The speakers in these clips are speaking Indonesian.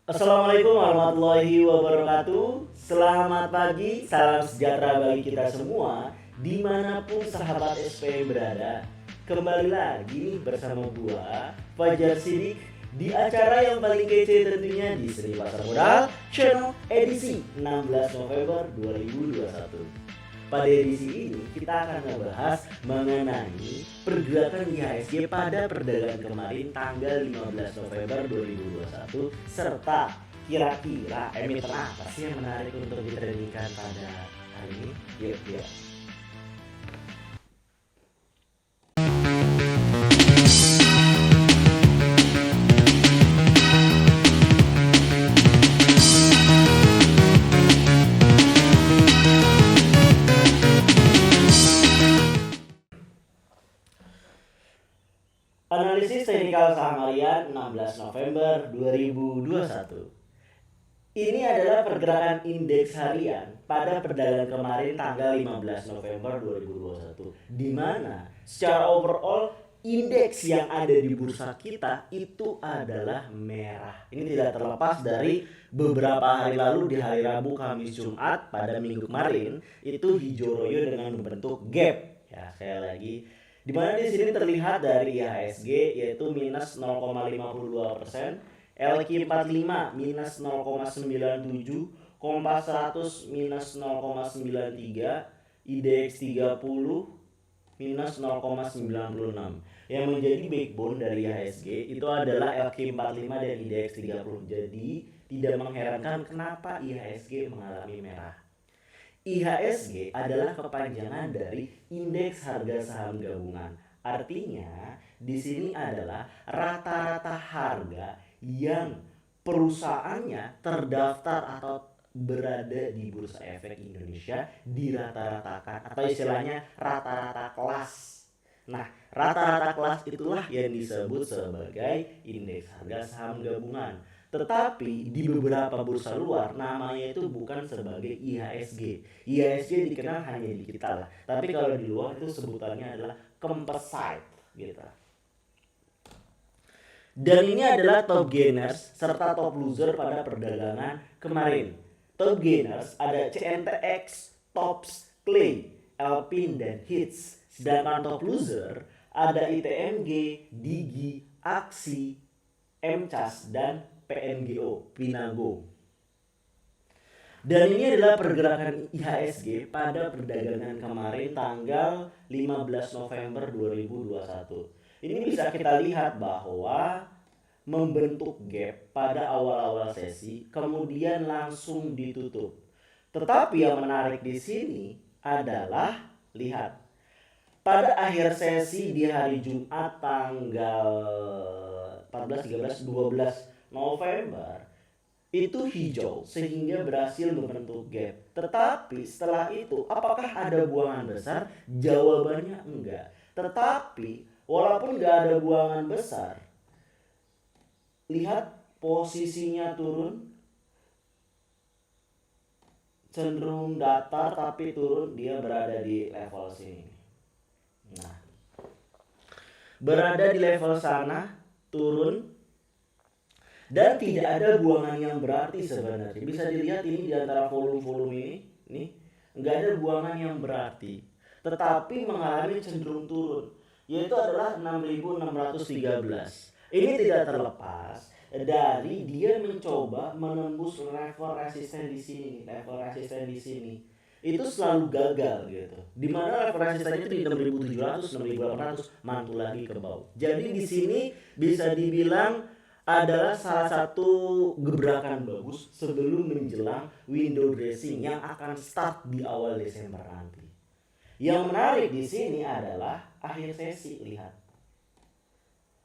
Assalamualaikum warahmatullahi wabarakatuh. Selamat pagi, salam sejahtera bagi kita semua dimanapun sahabat SPM berada. Kembali lagi nih bersama gua Fajar Sidik di acara yang paling kece tentunya di Seni Pasar Modal Channel edisi 16 November 2021. Pada edisi ini kita akan membahas mengenai pergerakan IHSG pada perdagangan kemarin tanggal 15 November 2021 serta kira-kira emiten apa sih yang menarik untuk ditradingkan pada hari ini? Yuk, yuk. Analisis teknikal saham harian 16 November 2021. Ini adalah pergerakan indeks harian pada perdagangan kemarin tanggal 15 November 2021, di mana secara overall indeks yang ada di bursa kita itu adalah merah. Ini tidak terlepas dari beberapa hari lalu di hari Rabu, Kamis, Jumat pada minggu kemarin itu hijau royo dengan membentuk gap. Ya, sekali lagi di mana di sini terlihat dari IHSG yaitu minus 0,52%, LQ45 minus 0,97, Kompas 100 minus 0,93, IDX 30 minus 0,96. Yang menjadi backbone dari IHSG itu adalah LQ45 dan IDX 30. Jadi tidak mengherankan kenapa IHSG mengalami merah. IHSG adalah kepanjangan dari indeks harga saham gabungan. Artinya, di sini adalah rata-rata harga yang perusahaannya terdaftar atau berada di Bursa Efek Indonesia dirata-ratakan atau istilahnya rata-rata kelas. Nah, rata-rata kelas itulah yang disebut sebagai indeks harga saham gabungan. Tetapi di beberapa bursa luar namanya itu bukan sebagai IHSG. IHSG dikenal hanya di kita lah. Tapi kalau di luar itu sebutannya adalah composite gitu. Dan ini adalah top gainers serta top loser pada perdagangan kemarin. Top gainers ada CNTX, TOPS, Clay, Alpine, dan Hits. Sedangkan top loser ada ITMG, Digi, Aksi, MCAS, dan PNGO, Pinago. Dan ini adalah pergerakan IHSG pada perdagangan kemarin tanggal 15 November 2021. Ini bisa kita lihat bahwa membentuk gap pada awal-awal sesi, kemudian langsung ditutup. Tetapi yang menarik di sini adalah lihat pada akhir sesi di hari Jumat tanggal 14, 13, 12 November itu hijau sehingga berhasil membentuk gap. Tetapi setelah itu apakah ada buangan besar? Jawabannya enggak. Tetapi walaupun enggak ada buangan besar, lihat posisinya turun, cenderung datar tapi turun, dia berada di level sini. Nah, berada di level sana, turun, dan tidak ada buangan yang berarti sebenarnya. Bisa dilihat ini di antara volume-volume ini, nih, nggak ada buangan yang berarti. Tetapi mengalami cenderung turun, yaitu adalah 6.613. Ini tidak terlepas dari dia mencoba menembus level resisten di sini, level resisten di sini. Itu selalu gagal gitu. Dimana level resistennya itu di 6.700, 6.800, mantul lagi ke bawah. Jadi di sini bisa dibilang adalah salah satu gebrakan bagus sebelum menjelang window dressing yang akan start di awal Desember nanti. Yang menarik di sini adalah akhir sesi, lihat.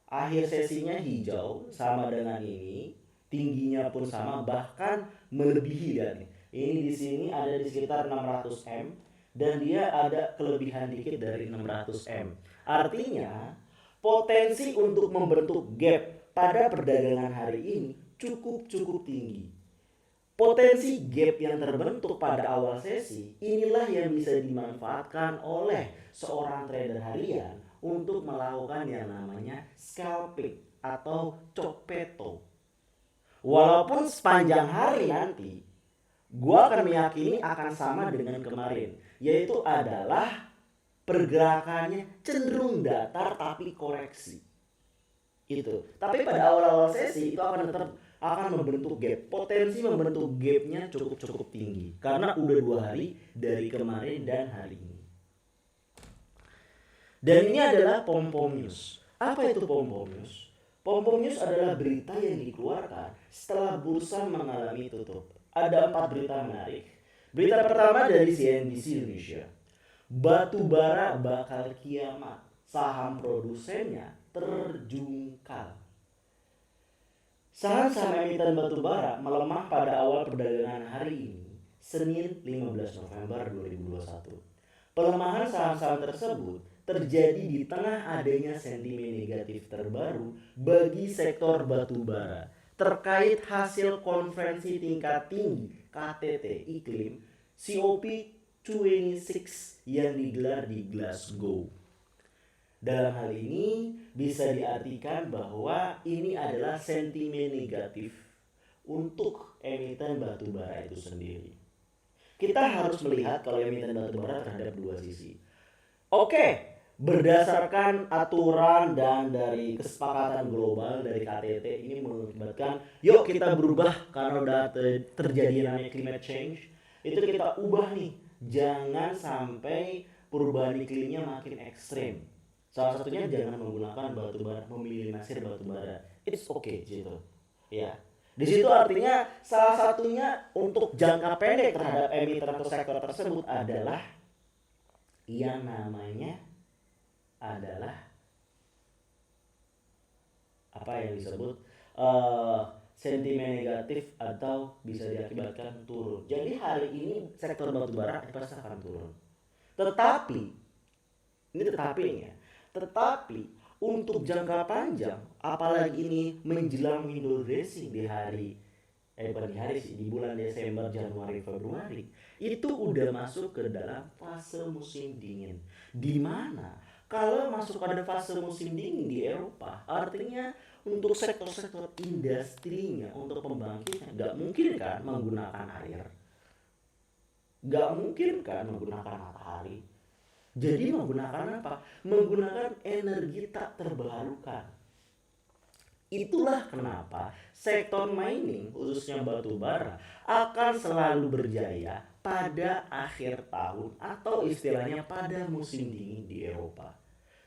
Akhir sesinya hijau sama dengan ini, tingginya pun sama bahkan melebihi dan ini di sini ada di sekitar 600 M dan dia ada kelebihan dikit dari 600 M. Artinya potensi untuk membentuk gap pada perdagangan hari ini cukup tinggi. Potensi gap yang terbentuk pada awal sesi inilah yang bisa dimanfaatkan oleh seorang trader harian untuk melakukan yang namanya scalping atau chok peto. Walaupun sepanjang hari nanti gua akan meyakini akan sama dengan kemarin, yaitu adalah pergerakannya cenderung datar tapi koreksi. Itu. Tapi pada awal-awal sesi itu akan membentuk gap. Potensi membentuk gapnya cukup tinggi karena udah 2 hari dari kemarin dan hari ini. Dan ini adalah pom-pom news. Apa itu pom-pom news? Pom-pom news adalah berita yang dikeluarkan setelah bursa mengalami tutup. Ada 4 berita menarik. Berita pertama dari CNBC Indonesia. Batu bara bakal kiamat. Saham produsennya terjungkal. Saham-saham emiten batubara melemah pada awal perdagangan hari ini, Senin 15 November 2021. Pelemahan saham-saham tersebut terjadi di tengah adanya sentimen negatif terbaru bagi sektor batubara terkait hasil konferensi tingkat tinggi KTT Iklim COP26 yang digelar di Glasgow. Dalam hal ini bisa diartikan bahwa ini adalah sentimen negatif untuk emiten batubara itu sendiri. Kita harus melihat kalau emiten batubara terhadap 2 sisi. Oke, berdasarkan aturan dan dari kesepakatan global dari KTT ini mengakibatkan yuk kita berubah karena udah terjadi namanya climate change. Itu kita ubah nih, jangan sampai perubahan iklimnya makin ekstrim. Salah satunya jangan menggunakan batubara, meminimalisir batubara. It's okay gitu. Ya. Di situ artinya salah satunya untuk jangka pendek terhadap emiten atau sektor tersebut adalah yang namanya adalah apa yang disebut sentimen negatif atau bisa diakibatkan turun. Jadi hari ini sektor batubara pasti akan turun. Tetapi untuk jangka panjang, apalagi ini menjelang window dressing di bulan Desember, Januari, Februari, itu udah masuk ke dalam fase musim dingin. Di mana kalau masuk pada fase musim dingin di Eropa, artinya untuk sektor-sektor industrinya, untuk pembangkitnya, nggak mungkin kan menggunakan air, nggak mungkin kan menggunakan matahari. Jadi menggunakan apa? Menggunakan energi tak terbarukan. Itulah kenapa sektor mining, khususnya batu bara, akan selalu berjaya pada akhir tahun atau istilahnya pada musim dingin di Eropa.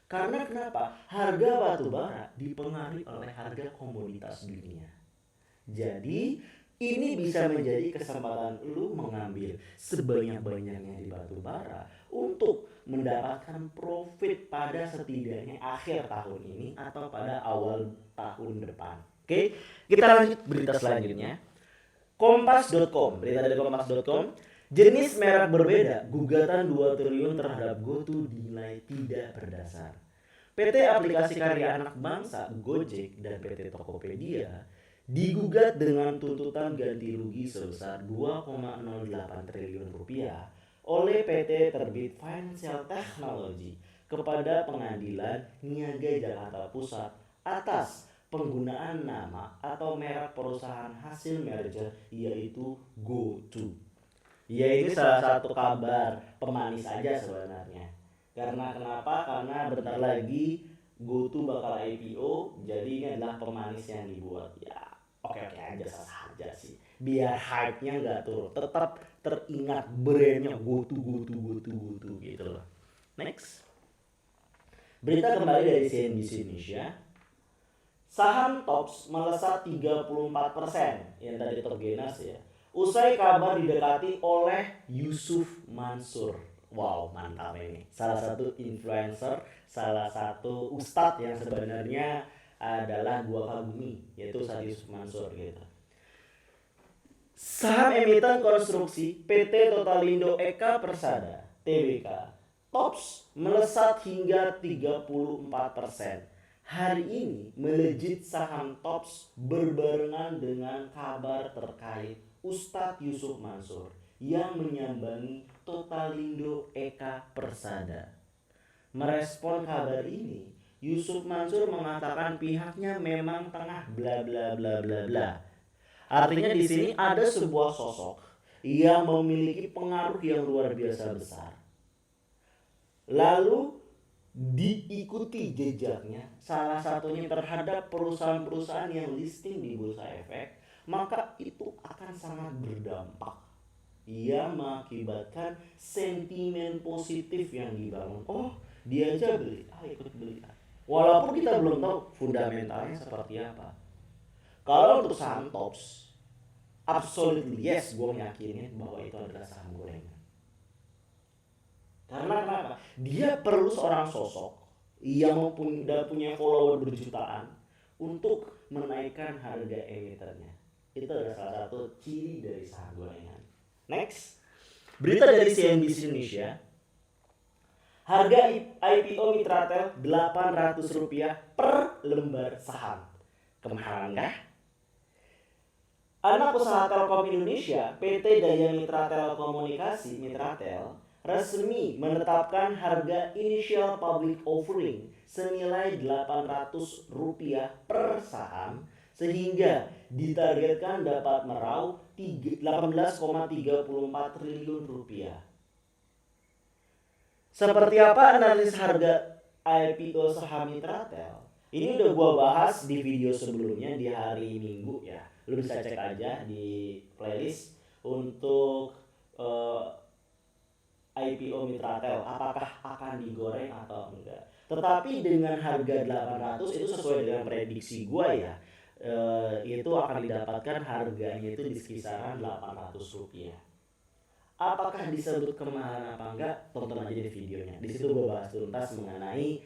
Karena kenapa? Harga batu bara dipengaruhi oleh harga komoditas dunia. Jadi ini bisa menjadi kesempatan lu mengambil sebanyak-banyaknya di batu bara untuk mendapatkan profit pada setidaknya akhir tahun ini atau pada awal tahun depan. Oke, kita lanjut berita selanjutnya. Kompas.com, berita dari Kompas.com. Jenis merek berbeda, gugatan 2 triliun terhadap GoTo dinilai tidak berdasar. PT Aplikasi Karya Anak Bangsa, Gojek, dan PT Tokopedia digugat dengan tuntutan ganti rugi sebesar 2,08 triliun rupiah oleh PT Terbit Financial Technology kepada Pengadilan Niaga Jakarta Pusat atas penggunaan nama atau merek perusahaan hasil merger yaitu GoTo. Ya ini salah satu kabar pemanis aja sebenarnya. Karena kenapa? Karena bentar lagi GoTo bakal IPO, jadi ini adalah pemanis yang dibuat. Ya oke aja, sah aja sih. Biar hype-nya nggak turun, tetap teringat brandnya GoTo gitu loh. Next, berita kembali dari CNBC Indonesia. Saham TOPS melesat 34% yang tadi tergenas ya. Usai kabar didekati oleh Yusuf Mansur. Wow, mantap ini. Salah satu influencer, salah satu ustadz yang sebenarnya adalah gua kagumi, yaitu Ustadz Yusuf Mansur gitu. Saham emiten konstruksi PT Totalindo Eka Persada (TBK) TOPS melesat hingga 34%. Hari ini melejit saham TOPS berbarengan dengan kabar terkait Ustadz Yusuf Mansur yang menyambangi Totalindo Eka Persada. Merespon kabar ini, Yusuf Mansur mengatakan pihaknya memang tengah bla bla bla bla bla. Artinya di sini ada sebuah sosok yang memiliki pengaruh yang luar biasa besar. Lalu diikuti jejaknya salah satunya terhadap perusahaan-perusahaan yang listing di Bursa Efek, maka itu akan sangat berdampak. Ia mengakibatkan sentimen positif yang dibangun. Oh, dia aja beli, ikut beli. Walaupun kita belum tahu fundamentalnya seperti apa. Kalau untuk saham tops, absolutely yes, gue meyakini bahwa itu adalah saham gorengan. Karena kenapa? Dia perlu seorang sosok yang punya follower berjutaan untuk menaikkan harga emitennya. Itu adalah salah satu ciri dari saham gorengan. Next, berita dari CNBC Indonesia. Harga IPO Mitratel Rp800 per lembar saham. Kemahalan kah? Anak usaha Telkom Indonesia, PT Daya Mitra Telekomunikasi Mitratel, resmi menetapkan harga initial public offering senilai Rp800 per saham, sehingga ditargetkan dapat meraup Rp18,34 triliun. Seperti apa analisis harga IPO saham Mitratel? Ini udah gua bahas di video sebelumnya di hari Minggu ya. Lu bisa cek aja di playlist untuk IPO Mitratel, apakah akan digoreng atau enggak. Tetapi dengan harga 800 itu sesuai dengan prediksi gua ya. Itu akan didapatkan harganya itu di kisaran Rp800. Apakah disebut kemahalan apa enggak? Tonton aja di videonya. Di situ gue bahas tuntas mengenai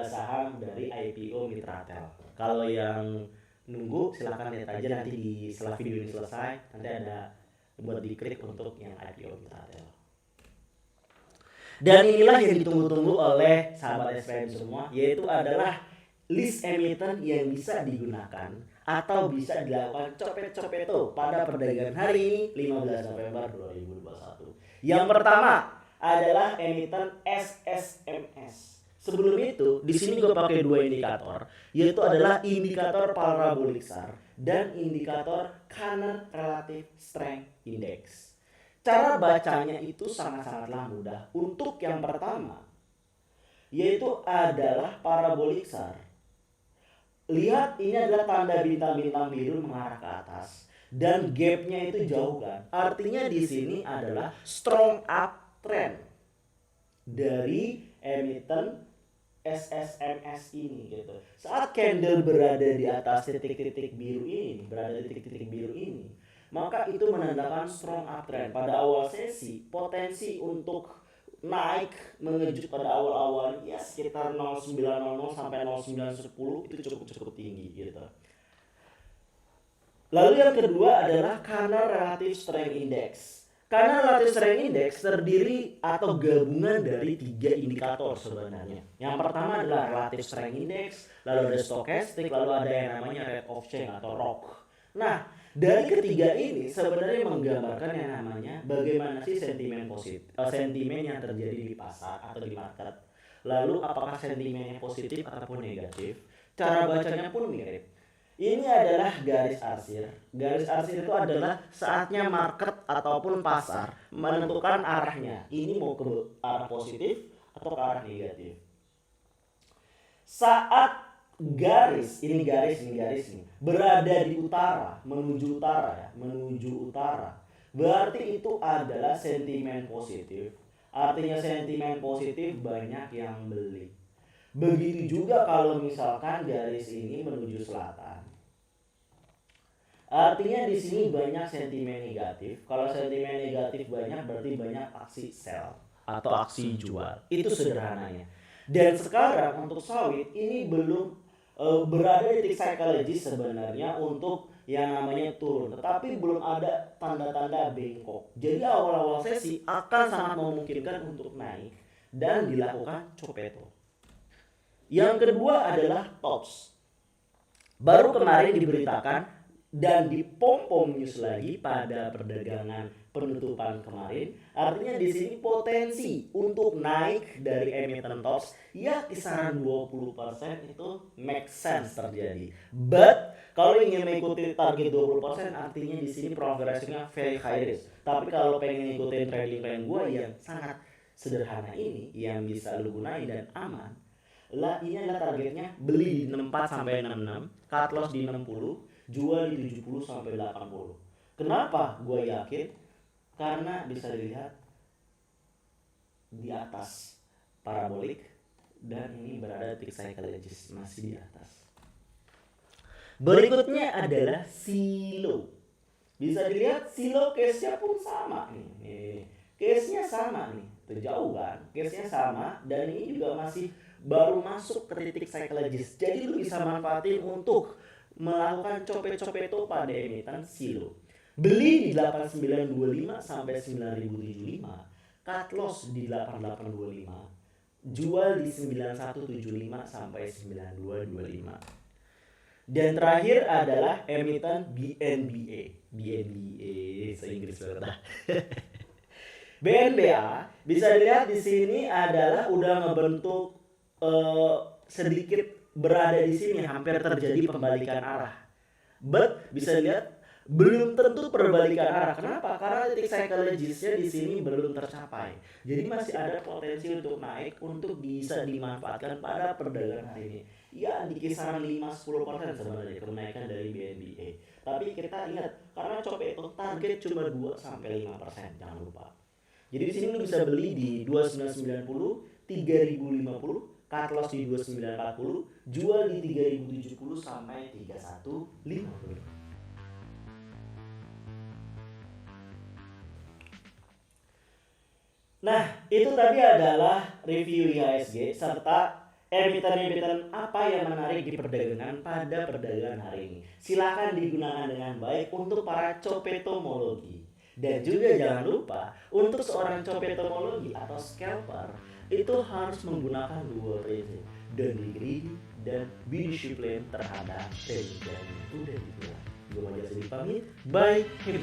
saham dari IPO Mitratel. Kalau yang nunggu silahkan lihat aja nanti setelah video ini selesai, nanti ada buat diklik untuk yang IPO Mitratel. Dan inilah yang ditunggu-tunggu oleh sahabat SPM semua, yaitu adalah list emiten yang bisa digunakan atau bisa dilakukan copet-copeto pada perdagangan hari ini 15 November 2021. Yang pertama adalah emiten SSMS. Sebelum itu, di sini gue pakai dua indikator, yaitu adalah indikator parabolic SAR dan indikator Canner Relative Strength Index. Cara bacanya itu sangat-sangatlah mudah. Untuk yang pertama, yaitu adalah parabolic SAR. Lihat, ini adalah tanda bintang-bintang biru mengarah ke atas dan gapnya itu jauh kan. Artinya di sini adalah strong uptrend dari emiten SSMS ini gitu. Saat candle berada di atas titik-titik biru ini, maka itu menandakan strong uptrend. Pada awal sesi, potensi untuk naik mengejut pada awal-awal ya sekitar 0900 sampai 0910 itu cukup tinggi gitu. Lalu yang kedua adalah Canner Relative Strength Index. Canner Relative Strength Index terdiri atau gabungan dari 3 indikator sebenarnya. Yang pertama adalah Relative Strength Index, lalu ada Stochastic, lalu ada yang namanya Rate of Change atau ROC. Nah, dari ketiga ini sebenarnya menggambarkan yang namanya bagaimana sih sentimen positif, sentimen yang terjadi di pasar atau di market. Lalu apakah sentimennya positif ataupun negatif? Cara bacanya pun mirip. Ini adalah garis arsir. Garis arsir itu adalah saatnya market ataupun pasar menentukan arahnya. Ini mau ke arah positif atau ke arah negatif. Saat garis nih berada di utara, menuju utara, berarti itu adalah sentimen positif. Artinya sentimen positif banyak yang beli. Begitu juga kalau misalkan garis ini menuju selatan, artinya di sini banyak sentimen negatif. Kalau sentimen negatif banyak, berarti banyak aksi sell atau aksi jual. Itu sederhananya. Dan sekarang untuk sawit ini belum berada di titik psikologis sebenarnya untuk yang namanya turun, tetapi belum ada tanda-tanda bengkok. Jadi awal-awal sesi akan sangat memungkinkan untuk naik dan dilakukan copeto. Yang kedua adalah tops. Baru kemarin diberitakan dan dipom-pom news lagi pada perdagangan penutupan kemarin, artinya di sini potensi untuk naik dari Emiten Tops ya kisaran 20% itu make sense terjadi. But kalau ingin mengikuti target 20% artinya di sini progresnya very high risk. Tapi kalau pengen ngikutin trading plan gue yang sangat sederhana ini yang bisa lu gunain dan aman, lah ini adalah targetnya beli di 64 sampai 66, cut loss di 60, jual di 70 sampai 80. Kenapa gue yakin? Karena bisa dilihat di atas parabolik dan ini berada di psychologist masih di atas. Berikutnya adalah silo. Bisa dilihat silo case-nya pun sama nih. Case-nya sama nih. Jauh kan? Case-nya sama dan ini juga masih baru masuk ke titik psychologist. Jadi lu bisa manfaatin untuk melakukan copet-copeto pada emiten silo. Beli di 8925 sampai 9075, cut loss di 8825, jual di 9175 sampai 9225. Dan terakhir adalah emiten BNBA. BNBA se-Inggris banget. BNBA bisa dilihat di sini adalah udah ngebentuk sedikit berada di sini hampir terjadi pembalikan arah. But bisa dilihat belum tentu perbalikan arah. Kenapa? Karena titik psychologisnya di sini belum tercapai. Jadi masih ada potensi untuk naik untuk bisa dimanfaatkan pada perdagangan hari ini. Ya di kisaran 5-10% sebenarnya kenaikan dari BNBA. Tapi kita ingat karena copet itu target cuma 2-5%, jangan lupa. Jadi di sini lu bisa beli di 2990, 3050, cut loss di 2940, jual di 3070 sampai 3150. Nah, itu tadi adalah review IHSG serta emiten-emiten apa yang menarik di perdagangan pada perdagangan hari ini. Silakan digunakan dengan baik untuk para copetomologi. Dan juga jangan lupa, untuk seorang copetomologi atau scalper, itu harus menggunakan dua prinsip. Don't be greedy dan be disciplined terhadap trading plan. Udah gitu lah. Gue Maja Sedih pamit. Bye. Happy